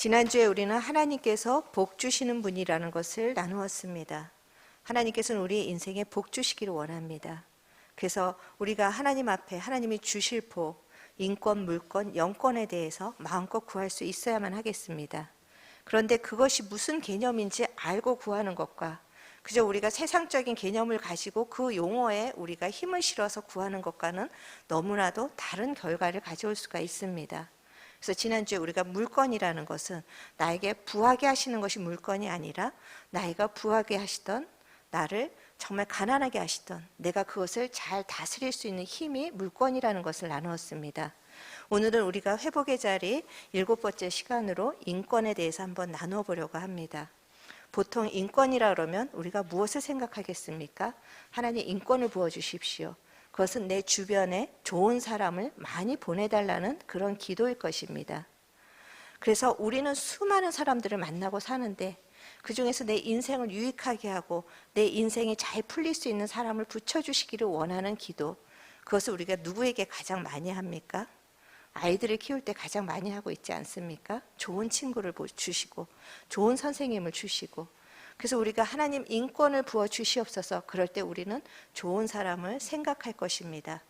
지난주에 우리는 하나님께서 복 주시는 분이라는 것을 나누었습니다. 하나님께서는 우리 인생에 복 주시기를 원합니다. 그래서 우리가 하나님 앞에 하나님이 주실 복, 인권, 물권, 영권에 대해서 마음껏 구할 수 있어야만 하겠습니다. 그런데 그것이 무슨 개념인지 알고 구하는 것과 그저 우리가 세상적인 개념을 가지고 그 용어에 우리가 힘을 실어서 구하는 것과는 너무나도 다른 결과를 가져올 수가 있습니다. 그래서 지난주에 우리가 물건이라는 것은 나에게 부하게 하시는 것이 물건이 아니라 나이가 부하게 하시던, 나를 정말 가난하게 하시던 내가 그것을 잘 다스릴 수 있는 힘이 물건이라는 것을 나누었습니다. 오늘은 우리가 회복의 자리 7번째 시간으로 인권에 대해서 한번 나누어 보려고 합니다. 보통 인권이라 그러면 우리가 무엇을 생각하겠습니까? 하나님 인권을 부어주십시오. 그것은 내 주변에 좋은 사람을 많이 보내달라는 그런 기도일 것입니다. 그래서 우리는 수많은 사람들을 만나고 사는데 그 중에서 내 인생을 유익하게 하고 내 인생이 잘 풀릴 수 있는 사람을 붙여주시기를 원하는 기도, 그것을 우리가 누구에게 가장 많이 합니까? 아이들을 키울 때 가장 많이 하고 있지 않습니까? 좋은 친구를 주시고 좋은 선생님을 주시고, 그래서 우리가 하나님 인권을 부어 주시옵소서. 그럴 때 우리는 좋은 사람을 생각할 것입니다.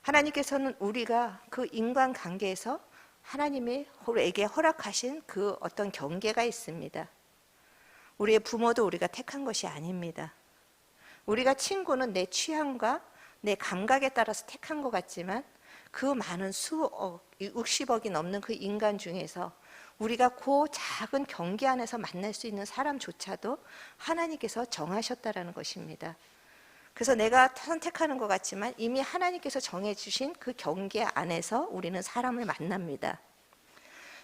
하나님께서는 우리가 그 인간관계에서 하나님이 우리에게 허락하신 그 어떤 경계가 있습니다. 우리의 부모도 우리가 택한 것이 아닙니다. 우리가 친구는 내 취향과 내 감각에 따라서 택한 것 같지만 그 많은 수억, 60억이 넘는 그 인간 중에서 우리가 그 작은 경계 안에서 만날 수 있는 사람조차도 하나님께서 정하셨다라는 것입니다. 그래서 내가 선택하는 것 같지만 이미 하나님께서 정해주신 그 경계 안에서 우리는 사람을 만납니다.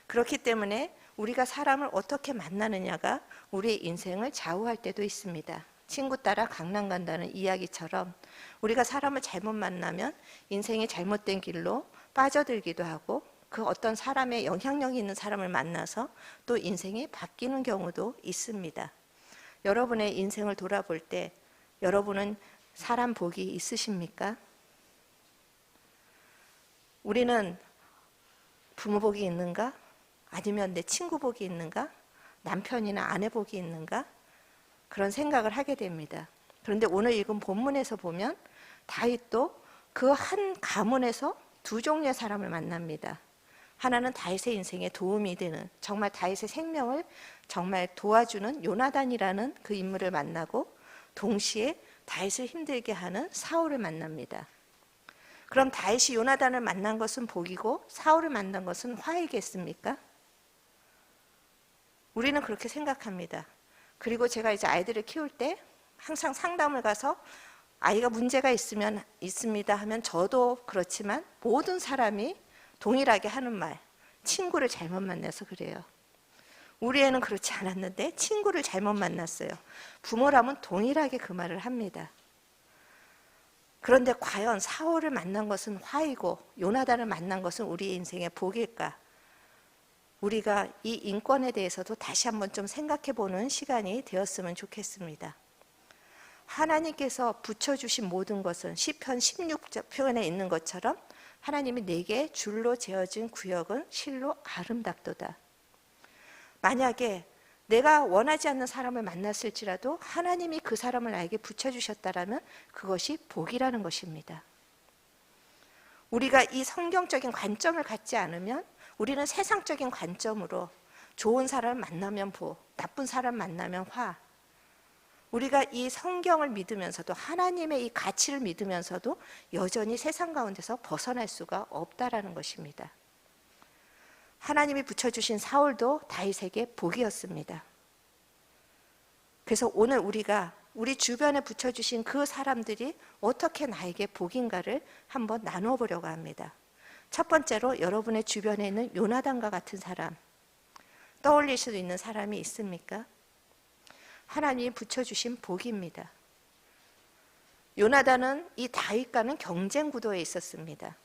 그렇기 때문에 우리가 사람을 어떻게 만나느냐가 우리의 인생을 좌우할 때도 있습니다. 친구 따라 강남 간다는 이야기처럼 우리가 사람을 잘못 만나면 인생의 잘못된 길로 빠져들기도 하고, 그 어떤 사람의 영향력이 있는 사람을 만나서 또 인생이 바뀌는 경우도 있습니다. 여러분의 인생을 돌아볼 때 여러분은 사람 복이 있으십니까? 우리는 부모 복이 있는가? 아니면 내 친구 복이 있는가? 남편이나 아내 복이 있는가? 그런 생각을 하게 됩니다. 그런데 오늘 읽은 본문에서 보면 다윗도 그 한 가문에서 두 종류의 사람을 만납니다. 하나는 다윗의 인생에 도움이 되는, 정말 다윗의 생명을 정말 도와주는 요나단이라는 그 인물을 만나고, 동시에 다윗을 힘들게 하는 사울을 만납니다. 그럼 다윗이 요나단을 만난 것은 복이고 사울을 만난 것은 화이겠습니까? 우리는 그렇게 생각합니다. 그리고 제가 이제 아이들을 키울 때 항상 상담을 가서 아이가 문제가 있습니다 하면 저도 그렇지만 모든 사람이 동일하게 하는 말, 친구를 잘못 만나서 그래요. 우리 애는 그렇지 않았는데 친구를 잘못 만났어요. 부모라면 동일하게 그 말을 합니다. 그런데 과연 사울을 만난 것은 화이고 요나단을 만난 것은 우리의 인생의 복일까? 우리가 이 인권에 대해서도 다시 한번 좀 생각해 보는 시간이 되었으면 좋겠습니다. 하나님께서 붙여주신 모든 것은 시편 16편에 있는 것처럼 하나님이 내게 줄로 재어진 구역은 실로 아름답도다. 만약에 내가 원하지 않는 사람을 만났을지라도 하나님이 그 사람을 나에게 붙여주셨다면 그것이 복이라는 것입니다. 우리가 이 성경적인 관점을 갖지 않으면 우리는 세상적인 관점으로 좋은 사람을 만나면 복, 나쁜 사람 만나면 화, 우리가 이 성경을 믿으면서도 하나님의 이 가치를 믿으면서도 여전히 세상 가운데서 벗어날 수가 없다라는 것입니다. 하나님이 붙여주신 사울도 다윗에게 복이었습니다. 그래서 오늘 우리가 우리 주변에 붙여주신 그 사람들이 어떻게 나에게 복인가를 한번 나누어 보려고 합니다. 첫 번째로 여러분의 주변에 있는 요나단과 같은 사람, 떠올릴 수 있는 사람이 있습니까? 하나님이 붙여주신 복입니다. 요나단은 이 다윗과는 경쟁 구도에 있었습니다.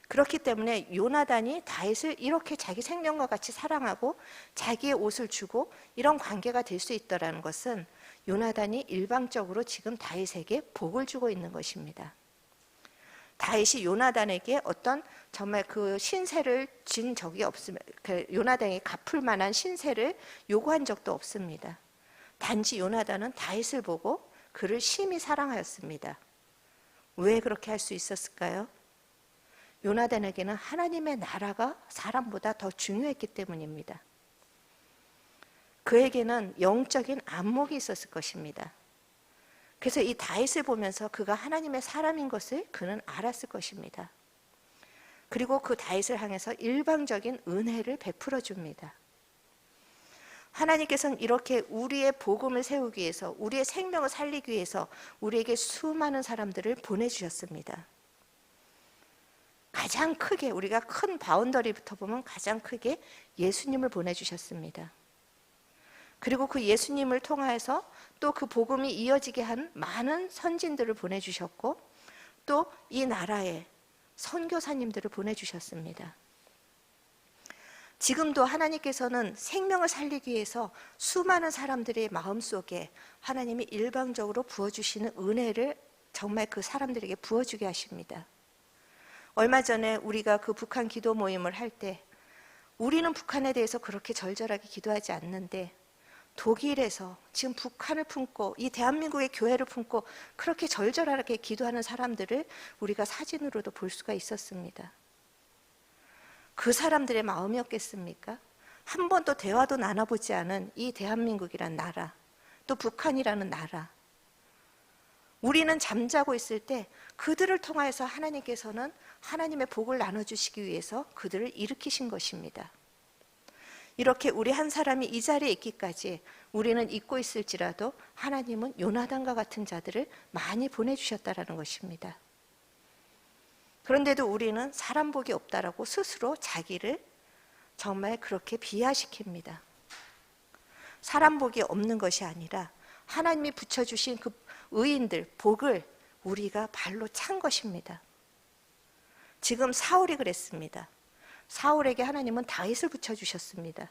그렇기 때문에 요나단이 다윗을 이렇게 자기 생명과 같이 사랑하고 자기의 옷을 주고 이런 관계가 될 수 있다는 것은 요나단이 일방적으로 지금 다윗에게 복을 주고 있는 것입니다. 다윗이 요나단에게 어떤 정말 그 신세를 진 적이 없으면, 요나단에게 갚을 만한 신세를 요구한 적도 없습니다. 단지 요나단은 다윗을 보고 그를 심히 사랑하였습니다. 왜 그렇게 할 수 있었을까요? 요나단에게는 하나님의 나라가 사람보다 더 중요했기 때문입니다. 그에게는 영적인 안목이 있었을 것입니다. 그래서 이 다윗을 보면서 그가 하나님의 사람인 것을 그는 알았을 것입니다. 그리고 그 다윗을 향해서 일방적인 은혜를 베풀어 줍니다. 하나님께서는 이렇게 우리의 복음을 세우기 위해서, 우리의 생명을 살리기 위해서 우리에게 수많은 사람들을 보내주셨습니다. 가장 크게, 우리가 큰 바운더리부터 보면 가장 크게 예수님을 보내주셨습니다. 그리고 그 예수님을 통하여서 또 그 복음이 이어지게 한 많은 선진들을 보내주셨고, 또 이 나라에 선교사님들을 보내주셨습니다. 지금도 하나님께서는 생명을 살리기 위해서 수많은 사람들의 마음속에 하나님이 일방적으로 부어주시는 은혜를 정말 그 사람들에게 부어주게 하십니다. 얼마 전에 우리가 그 북한 기도 모임을 할 때, 우리는 북한에 대해서 그렇게 절절하게 기도하지 않는데 독일에서 지금 북한을 품고 이 대한민국의 교회를 품고 그렇게 절절하게 기도하는 사람들을 우리가 사진으로도 볼 수가 있었습니다. 그 사람들의 마음이었겠습니까? 한 번도 대화도 나눠보지 않은 이 대한민국이란 나라, 또 북한이라는 나라, 우리는 잠자고 있을 때 그들을 통하여서 하나님께서는 하나님의 복을 나눠주시기 위해서 그들을 일으키신 것입니다. 이렇게 우리 한 사람이 이 자리에 있기까지 우리는 잊고 있을지라도 하나님은 요나단과 같은 자들을 많이 보내주셨다는 것입니다. 그런데도 우리는 사람 복이 없다라고 스스로 자기를 정말 그렇게 비하시킵니다. 사람 복이 없는 것이 아니라 하나님이 붙여주신 그 의인들, 복을 우리가 발로 찬 것입니다. 지금 사울이 그랬습니다. 사울에게 하나님은 다윗을 붙여주셨습니다.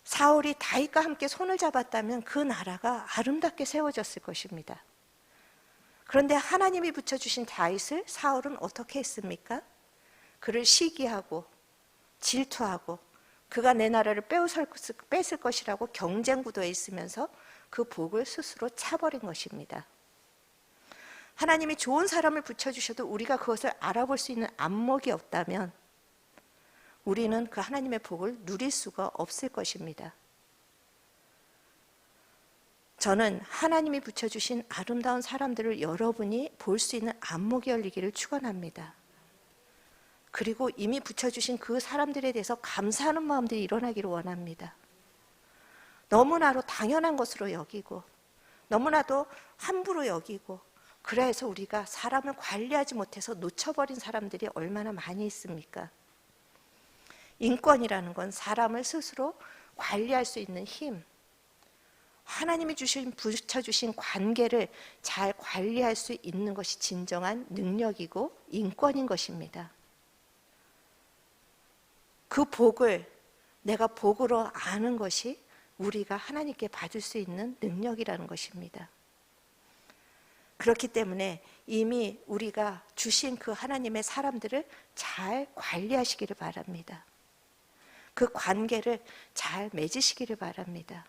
사울이 다윗과 함께 손을 잡았다면 그 나라가 아름답게 세워졌을 것입니다. 그런데 하나님이 붙여주신 다윗을 사울은 어떻게 했습니까? 그를 시기하고 질투하고 그가 내 나라를 뺏을 것이라고 경쟁 구도에 있으면서 그 복을 스스로 차버린 것입니다. 하나님이 좋은 사람을 붙여주셔도 우리가 그것을 알아볼 수 있는 안목이 없다면 우리는 그 하나님의 복을 누릴 수가 없을 것입니다. 저는 하나님이 붙여주신 아름다운 사람들을 여러분이 볼 수 있는 안목이 열리기를 축원합니다. 그리고 이미 붙여주신 그 사람들에 대해서 감사하는 마음들이 일어나기를 원합니다. 너무나도 당연한 것으로 여기고 너무나도 함부로 여기고 그래서 우리가 사람을 관리하지 못해서 놓쳐버린 사람들이 얼마나 많이 있습니까? 인권이라는 건 사람을 스스로 관리할 수 있는 힘, 하나님이 붙여주신 관계를 잘 관리할 수 있는 것이 진정한 능력이고 인권인 것입니다. 그 복을 내가 복으로 아는 것이 우리가 하나님께 받을 수 있는 능력이라는 것입니다. 그렇기 때문에 이미 우리가 주신 그 하나님의 사람들을 잘 관리하시기를 바랍니다. 그 관계를 잘 맺으시기를 바랍니다.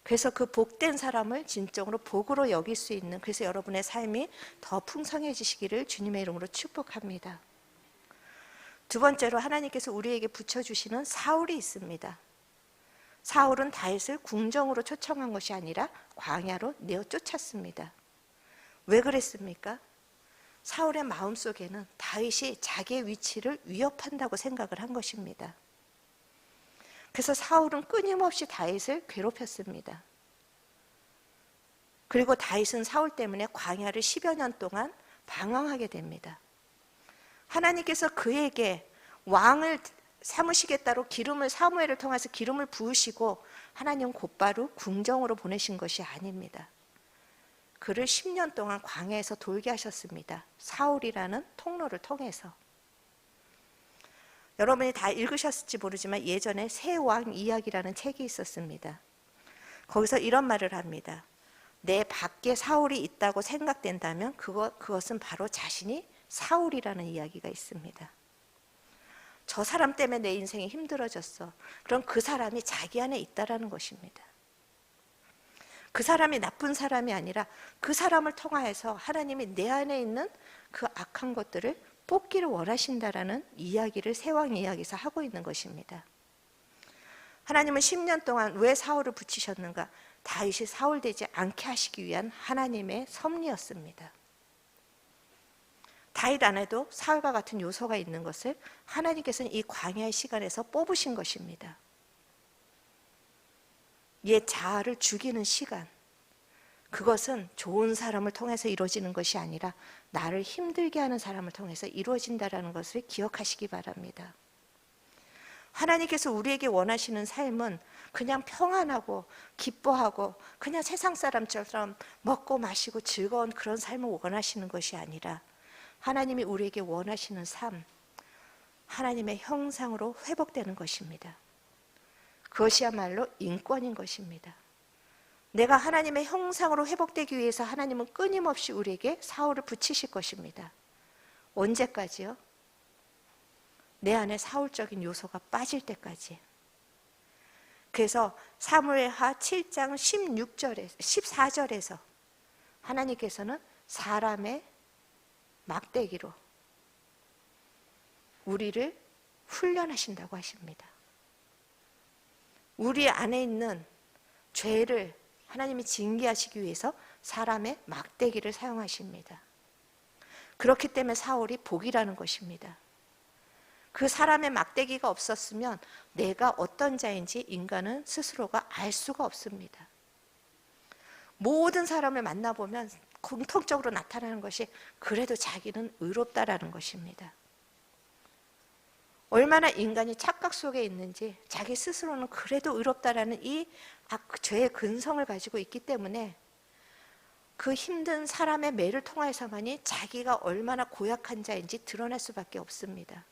그래서 그 복된 사람을 진정으로 복으로 여길 수 있는, 그래서 여러분의 삶이 더 풍성해지시기를 주님의 이름으로 축복합니다. 두 번째로 하나님께서 우리에게 붙여주시는 사울이 있습니다. 사울은 다윗을 궁정으로 초청한 것이 아니라 광야로 내어 쫓았습니다. 왜 그랬습니까? 사울의 마음속에는 다윗이 자기의 위치를 위협한다고 생각을 한 것입니다. 그래서 사울은 끊임없이 다윗을 괴롭혔습니다. 그리고 다윗은 사울 때문에 광야를 10여 년 동안 방황하게 됩니다. 하나님께서 그에게 왕을 삼으시겠다로 기름을 사무엘을 통해서 기름을 부으시고 하나님은 곧바로 궁정으로 보내신 것이 아닙니다. 그를 10년 동안 광야에서 돌게 하셨습니다. 사울이라는 통로를 통해서. 여러분이 다 읽으셨을지 모르지만 예전에 새 왕 이야기라는 책이 있었습니다. 거기서 이런 말을 합니다. 내 밖에 사울이 있다고 생각된다면 그것은 바로 자신이 사울이라는 이야기가 있습니다. 저 사람 때문에 내 인생이 힘들어졌어. 그럼 그 사람이 자기 안에 있다라는 것입니다. 그 사람이 나쁜 사람이 아니라 그 사람을 통하여서 하나님이 내 안에 있는 그 악한 것들을 뽑기를 원하신다라는 이야기를 세왕 이야기에서 하고 있는 것입니다. 하나님은 10년 동안 왜 사울을 붙이셨는가? 다윗이 사울 되지 않게 하시기 위한 하나님의 섭리였습니다. 다윗 안에도 사울과 같은 요소가 있는 것을 하나님께서는 이 광야의 시간에서 뽑으신 것입니다. 옛 자아를 죽이는 시간, 그것은 좋은 사람을 통해서 이루어지는 것이 아니라 나를 힘들게 하는 사람을 통해서 이루어진다는 것을 기억하시기 바랍니다. 하나님께서 우리에게 원하시는 삶은 그냥 평안하고 기뻐하고 그냥 세상 사람처럼 먹고 마시고 즐거운 그런 삶을 원하시는 것이 아니라 하나님이 우리에게 원하시는 삶, 하나님의 형상으로 회복되는 것입니다. 그것이야말로 인권인 것입니다. 내가 하나님의 형상으로 회복되기 위해서 하나님은 끊임없이 우리에게 사울을 붙이실 것입니다. 언제까지요? 내 안에 사울적인 요소가 빠질 때까지. 그래서 사무엘하 7장 14절에서 하나님께서는 사람의 막대기로 우리를 훈련하신다고 하십니다. 우리 안에 있는 죄를 하나님이 징계하시기 위해서 사람의 막대기를 사용하십니다. 그렇기 때문에 사울이 복이라는 것입니다. 그 사람의 막대기가 없었으면 내가 어떤 자인지 인간은 스스로가 알 수가 없습니다. 모든 사람을 만나보면 공통적으로 나타나는 것이 그래도 자기는 의롭다라는 것입니다. 얼마나 인간이 착각 속에 있는지 자기 스스로는 그래도 의롭다라는 이 죄의 근성을 가지고 있기 때문에 그 힘든 사람의 매를 통해서만이 자기가 얼마나 고약한 자인지 드러날 수밖에 없습니다.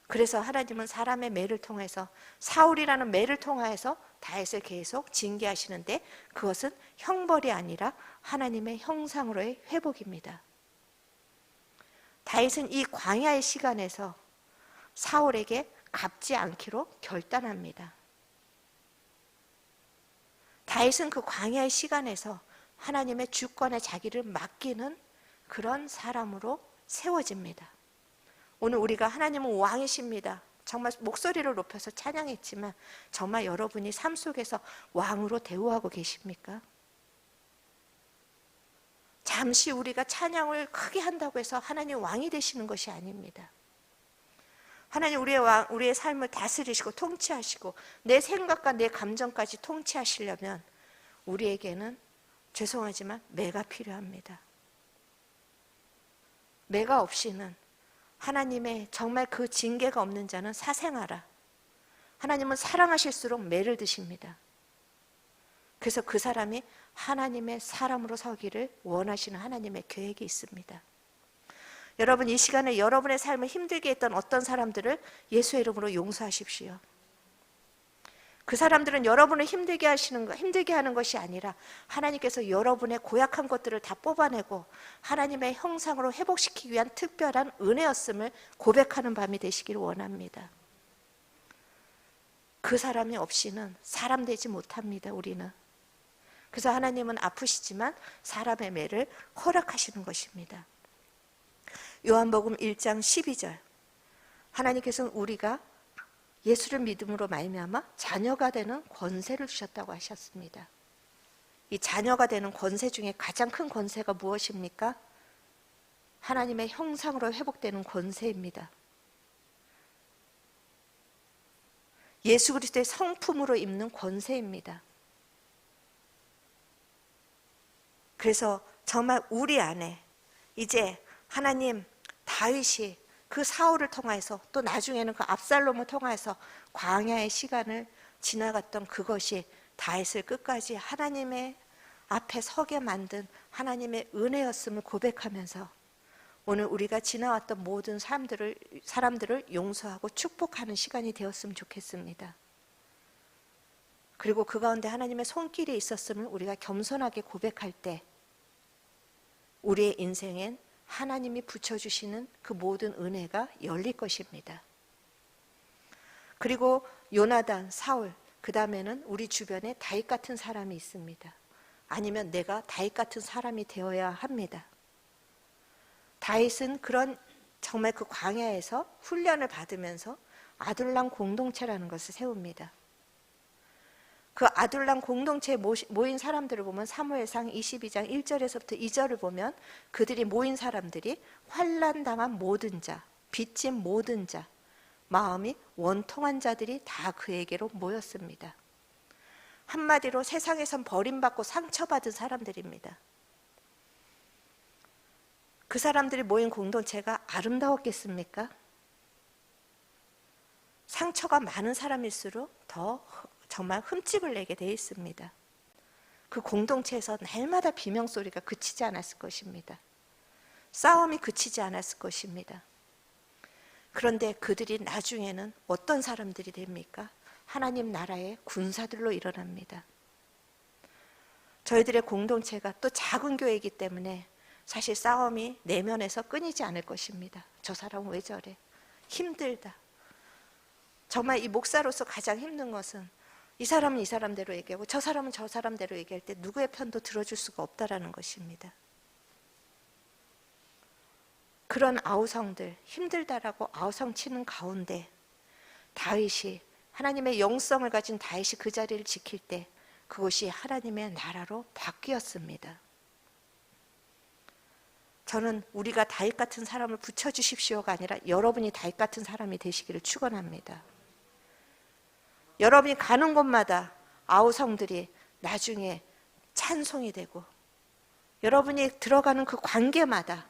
그래서 하나님은 사람의 매를 통해서 사울이라는 매를 통해서 다윗을 계속 징계하시는데 그것은 형벌이 아니라 하나님의 형상으로의 회복입니다. 다윗은 이 광야의 시간에서 사울에게 갚지 않기로 결단합니다. 다윗은 그 광야의 시간에서 하나님의 주권에 자기를 맡기는 그런 사람으로 세워집니다. 오늘 우리가 하나님은 왕이십니다. 정말 목소리를 높여서 찬양했지만 정말 여러분이 삶 속에서 왕으로 대우하고 계십니까? 잠시 우리가 찬양을 크게 한다고 해서 하나님 왕이 되시는 것이 아닙니다. 하나님 우리의 삶을 다스리시고 통치하시고 내 생각과 내 감정까지 통치하시려면 우리에게는 죄송하지만 매가 필요합니다. 매가 없이는 하나님의 정말 그 징계가 없는 자는 사생하라. 하나님은 사랑하실수록 매를 드십니다. 그래서 그 사람이 하나님의 사람으로 서기를 원하시는 하나님의 계획이 있습니다. 여러분 이 시간에 여러분의 삶을 힘들게 했던 어떤 사람들을 예수의 이름으로 용서하십시오. 그 사람들은 여러분을 힘들게 하는 것이 아니라 하나님께서 여러분의 고약한 것들을 다 뽑아내고 하나님의 형상으로 회복시키기 위한 특별한 은혜였음을 고백하는 밤이 되시기를 원합니다. 그 사람이 없이는 사람 되지 못합니다. 우리는. 그래서 하나님은 아프시지만 사람의 매를 허락하시는 것입니다. 요한복음 1장 12절 하나님께서는 우리가 예수를 믿음으로 말미암아 자녀가 되는 권세를 주셨다고 하셨습니다. 이 자녀가 되는 권세 중에 가장 큰 권세가 무엇입니까? 하나님의 형상으로 회복되는 권세입니다. 예수 그리스도의 성품으로 입는 권세입니다. 그래서 정말 우리 안에 이제 하나님 다윗이 그 사울을 통해서 또 나중에는 그 압살롬을 통해서 광야의 시간을 지나갔던 그것이 다윗을 끝까지 하나님의 앞에 서게 만든 하나님의 은혜였음을 고백하면서 오늘 우리가 지나왔던 모든 사람들을 용서하고 축복하는 시간이 되었으면 좋겠습니다. 그리고 그 가운데 하나님의 손길이 있었음을 우리가 겸손하게 고백할 때 우리의 인생엔 하나님이 붙여주시는 그 모든 은혜가 열릴 것입니다. 그리고 요나단, 사울, 그 다음에는 우리 주변에 다윗 같은 사람이 있습니다. 아니면 내가 다윗 같은 사람이 되어야 합니다. 다윗은 그런 정말 그 광야에서 훈련을 받으면서 아둘람 공동체라는 것을 세웁니다. 그 아둘람 공동체에 모인 사람들을 보면 사무엘상 22장 1절에서부터 2절을 보면 그들이 모인 사람들이 환난당한 모든 자, 빚진 모든 자, 마음이 원통한 자들이 다 그에게로 모였습니다. 한마디로 세상에선 버림받고 상처받은 사람들입니다. 그 사람들이 모인 공동체가 아름다웠겠습니까? 상처가 많은 사람일수록 더 정말 흠집을 내게 돼 있습니다. 그 공동체에서 날마다 비명소리가 그치지 않았을 것입니다. 싸움이 그치지 않았을 것입니다. 그런데 그들이 나중에는 어떤 사람들이 됩니까? 하나님 나라의 군사들로 일어납니다. 저희들의 공동체가 또 작은 교회이기 때문에 사실 싸움이 내면에서 끊이지 않을 것입니다. 저 사람은 왜 저래? 힘들다. 정말 이 목사로서 가장 힘든 것은 이 사람은 이 사람대로 얘기하고 저 사람은 저 사람대로 얘기할 때 누구의 편도 들어줄 수가 없다라는 것입니다. 그런 아우성들, 힘들다라고 아우성 치는 가운데 다윗이 하나님의 영성을 가진 다윗이 그 자리를 지킬 때 그것이 하나님의 나라로 바뀌었습니다. 저는 우리가 다윗 같은 사람을 붙여주십시오가 아니라 여러분이 다윗 같은 사람이 되시기를 축원합니다. 여러분이 가는 곳마다 아우성들이 나중에 찬송이 되고 여러분이 들어가는 그 관계마다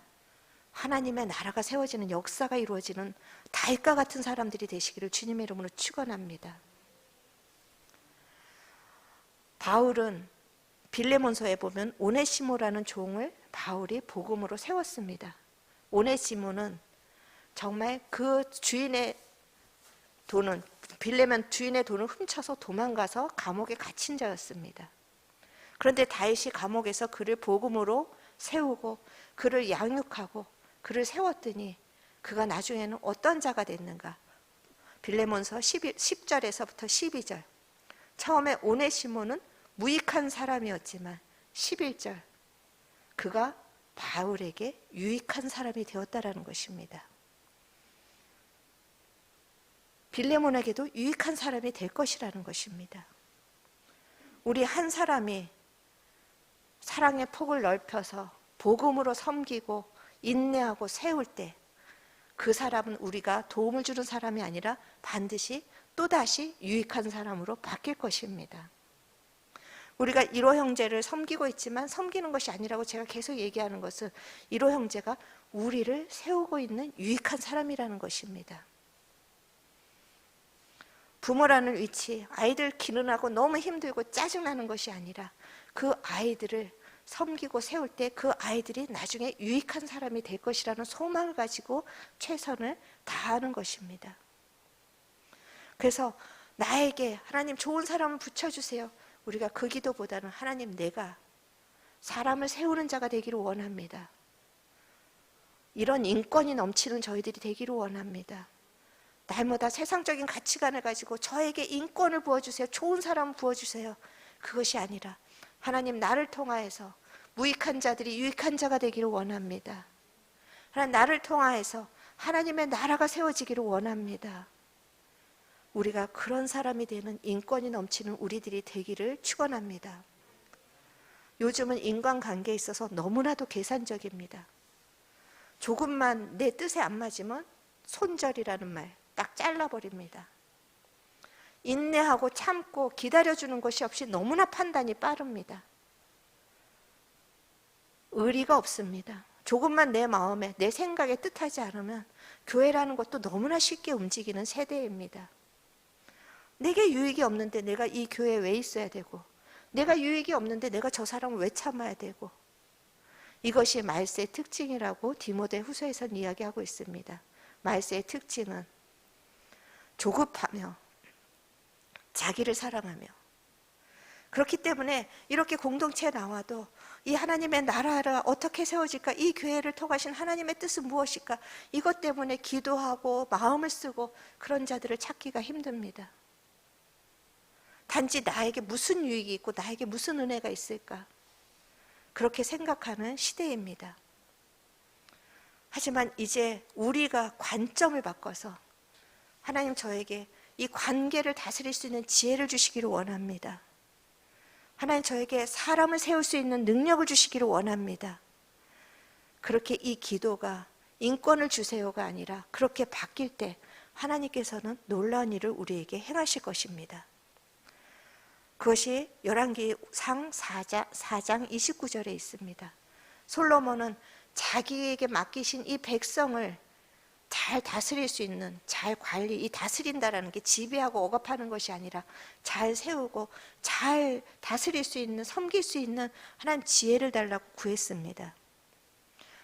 하나님의 나라가 세워지는 역사가 이루어지는 다윗과 같은 사람들이 되시기를 주님의 이름으로 축원합니다. 바울은 빌레몬서에 보면 오네시모라는 종을 바울이 복음으로 세웠습니다. 오네시모는 정말 그 주인의 돈은 빌레몬 주인의 돈을 훔쳐서 도망가서 감옥에 갇힌 자였습니다. 그런데 다윗이 감옥에서 그를 복음으로 세우고 그를 양육하고 그를 세웠더니 그가 나중에는 어떤 자가 됐는가? 빌레몬서 10절에서부터 12절. 처음에 오네시모는 무익한 사람이었지만 11절 그가 바울에게 유익한 사람이 되었다라는 것입니다. 빌레몬에게도 유익한 사람이 될 것이라는 것입니다. 우리 한 사람이 사랑의 폭을 넓혀서 복음으로 섬기고 인내하고 세울 때 그 사람은 우리가 도움을 주는 사람이 아니라 반드시 또다시 유익한 사람으로 바뀔 것입니다. 우리가 1호 형제를 섬기고 있지만 섬기는 것이 아니라고 제가 계속 얘기하는 것은 1호 형제가 우리를 세우고 있는 유익한 사람이라는 것입니다. 부모라는 위치, 아이들 기르라고 너무 힘들고 짜증나는 것이 아니라 그 아이들을 섬기고 세울 때 그 아이들이 나중에 유익한 사람이 될 것이라는 소망을 가지고 최선을 다하는 것입니다. 그래서 나에게 하나님 좋은 사람을 붙여주세요. 우리가 그 기도보다는 하나님 내가 사람을 세우는 자가 되기를 원합니다. 이런 인권이 넘치는 저희들이 되기를 원합니다. 날마다 세상적인 가치관을 가지고 저에게 인권을 부어주세요. 좋은 사람을 부어주세요. 그것이 아니라 하나님 나를 통하여서 무익한 자들이 유익한 자가 되기를 원합니다. 하나님 나를 통하여서 하나님의 나라가 세워지기를 원합니다. 우리가 그런 사람이 되는 인권이 넘치는 우리들이 되기를 축원합니다. 요즘은 인간관계에 있어서 너무나도 계산적입니다. 조금만 내 뜻에 안 맞으면 손절이라는 말 딱 잘라버립니다. 인내하고 참고 기다려주는 것이 없이 너무나 판단이 빠릅니다. 의리가 없습니다. 조금만 내 마음에 내 생각에 뜻하지 않으면 교회라는 것도 너무나 쉽게 움직이는 세대입니다. 내게 유익이 없는데 내가 이 교회에 왜 있어야 되고 내가 유익이 없는데 내가 저 사람을 왜 참아야 되고 이것이 말세의 특징이라고 디모데후서에서는 이야기하고 있습니다. 말세의 특징은 조급하며 자기를 사랑하며 그렇기 때문에 이렇게 공동체에 나와도 이 하나님의 나라가 어떻게 세워질까? 이 교회를 통하신 하나님의 뜻은 무엇일까? 이것 때문에 기도하고 마음을 쓰고 그런 자들을 찾기가 힘듭니다. 단지 나에게 무슨 유익이 있고 나에게 무슨 은혜가 있을까? 그렇게 생각하는 시대입니다. 하지만 이제 우리가 관점을 바꿔서 하나님 저에게 이 관계를 다스릴 수 있는 지혜를 주시기를 원합니다. 하나님 저에게 사람을 세울 수 있는 능력을 주시기를 원합니다. 그렇게 이 기도가 인권을 주세요가 아니라 그렇게 바뀔 때 하나님께서는 놀라운 일을 우리에게 행하실 것입니다. 그것이 열왕기상 4장 29절에 있습니다. 솔로몬은 자기에게 맡기신 이 백성을 잘 다스릴 수 있는, 잘 관리, 이 다스린다라는 게 지배하고 억압하는 것이 아니라 잘 세우고 잘 다스릴 수 있는, 섬길 수 있는 하나님 지혜를 달라고 구했습니다.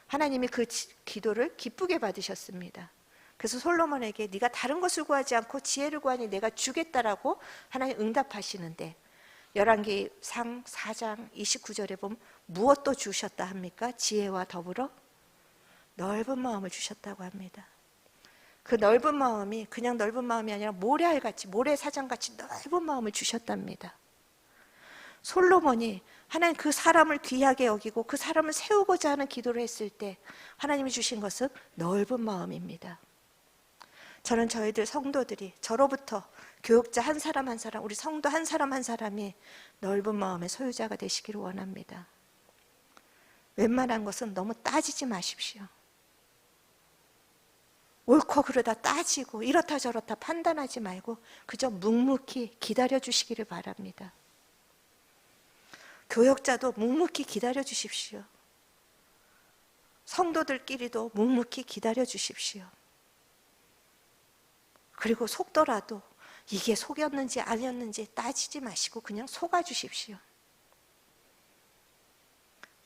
하나님이 그 기도를 기쁘게 받으셨습니다. 그래서 솔로몬에게 네가 다른 것을 구하지 않고 지혜를 구하니 내가 주겠다라고 하나님 응답하시는데, 열왕기상 4장 29절에 보면 무엇도 주셨다 합니까? 지혜와 더불어 넓은 마음을 주셨다고 합니다. 그 넓은 마음이 그냥 넓은 마음이 아니라 모래알같이, 모래사장같이 넓은 마음을 주셨답니다. 솔로몬이 하나님 그 사람을 귀하게 여기고 그 사람을 세우고자 하는 기도를 했을 때 하나님이 주신 것은 넓은 마음입니다. 저는 저희들 성도들이, 저로부터 교육자 한 사람 한 사람, 우리 성도 한 사람 한 사람이 넓은 마음의 소유자가 되시기를 원합니다. 웬만한 것은 너무 따지지 마십시오. 옳고 그르다 따지고 이렇다 저렇다 판단하지 말고 그저 묵묵히 기다려 주시기를 바랍니다. 교역자도 묵묵히 기다려 주십시오. 성도들끼리도 묵묵히 기다려 주십시오. 그리고 속더라도 이게 속였는지 아니었는지 따지지 마시고 그냥 속아 주십시오.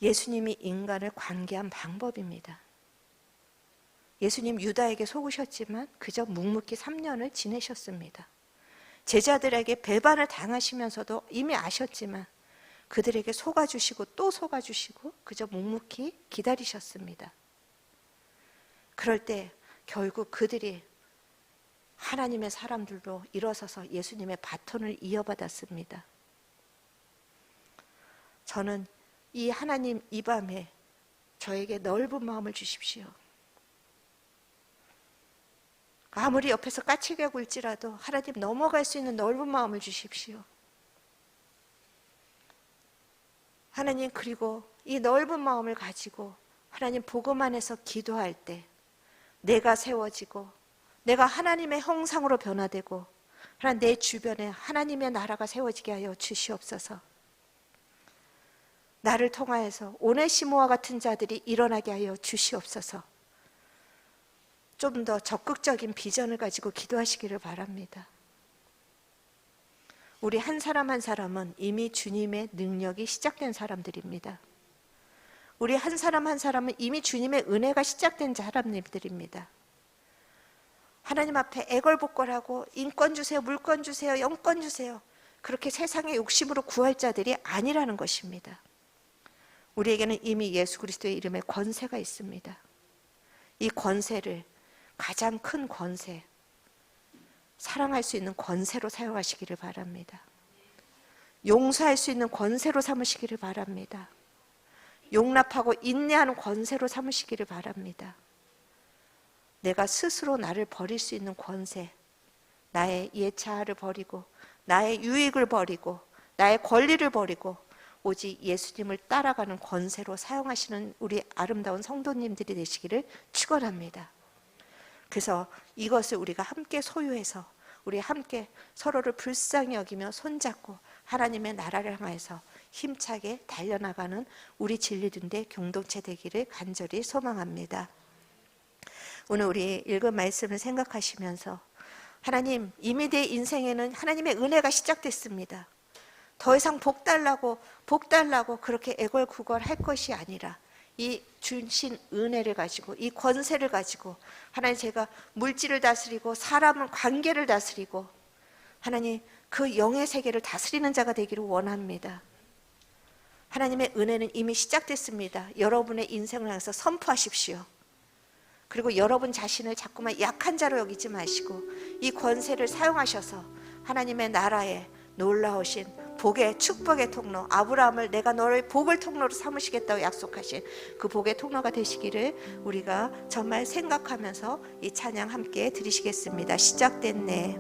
예수님이 인간을 관계한 방법입니다. 예수님 유다에게 속으셨지만 그저 묵묵히 3년을 지내셨습니다. 제자들에게 배반을 당하시면서도 이미 아셨지만 그들에게 속아주시고 또 속아주시고 그저 묵묵히 기다리셨습니다. 그럴 때 결국 그들이 하나님의 사람들로 일어서서 예수님의 바톤을 이어받았습니다. 저는 이 하나님 이 밤에 저에게 넓은 마음을 주십시오. 아무리 옆에서 까칠게 굴지라도 하나님 넘어갈 수 있는 넓은 마음을 주십시오. 하나님, 그리고 이 넓은 마음을 가지고 하나님 복음 안에서 기도할 때 내가 세워지고 내가 하나님의 형상으로 변화되고 하나님 내 주변에 하나님의 나라가 세워지게 하여 주시옵소서. 나를 통하여서 오네시모와 같은 자들이 일어나게 하여 주시옵소서. 좀 더 적극적인 비전을 가지고 기도하시기를 바랍니다. 우리 한 사람 한 사람은 이미 주님의 능력이 시작된 사람들입니다. 우리 한 사람 한 사람은 이미 주님의 은혜가 시작된 사람들입니다. 하나님 앞에 애걸복걸하고 인권 주세요, 물권 주세요, 영권 주세요, 그렇게 세상의 욕심으로 구할 자들이 아니라는 것입니다. 우리에게는 이미 예수 그리스도의 이름에 권세가 있습니다. 이 권세를 가장 큰 권세, 사랑할 수 있는 권세로 사용하시기를 바랍니다. 용서할 수 있는 권세로 삼으시기를 바랍니다. 용납하고 인내하는 권세로 삼으시기를 바랍니다. 내가 스스로 나를 버릴 수 있는 권세, 나의 예차를 버리고 나의 유익을 버리고 나의 권리를 버리고 오직 예수님을 따라가는 권세로 사용하시는 우리 아름다운 성도님들이 되시기를 축원합니다. 그래서 이것을 우리가 함께 소유해서 우리 함께 서로를 불쌍히 여기며 손잡고 하나님의 나라를 향해서 힘차게 달려나가는 우리 진리등대 공동체 되기를 간절히 소망합니다. 오늘 우리 읽은 말씀을 생각하시면서 하나님, 이미 내 인생에는 하나님의 은혜가 시작됐습니다. 더 이상 복 달라고 그렇게 애걸구걸 할 것이 아니라 이 주신 은혜를 가지고 이 권세를 가지고 하나님, 제가 물질을 다스리고 사람을 관계를 다스리고 하나님 그 영의 세계를 다스리는 자가 되기를 원합니다. 하나님의 은혜는 이미 시작됐습니다. 여러분의 인생을 향해서 선포하십시오. 그리고 여러분 자신을 자꾸만 약한 자로 여기지 마시고 이 권세를 사용하셔서 하나님의 나라에 놀라우신 복의 축복의 통로, 아브라함을 내가 너를 복을 통로로 삼으시겠다고 약속하신 그 복의 통로가 되시기를 우리가 정말 생각하면서 이 찬양 함께 드리시겠습니다. 시작됐네.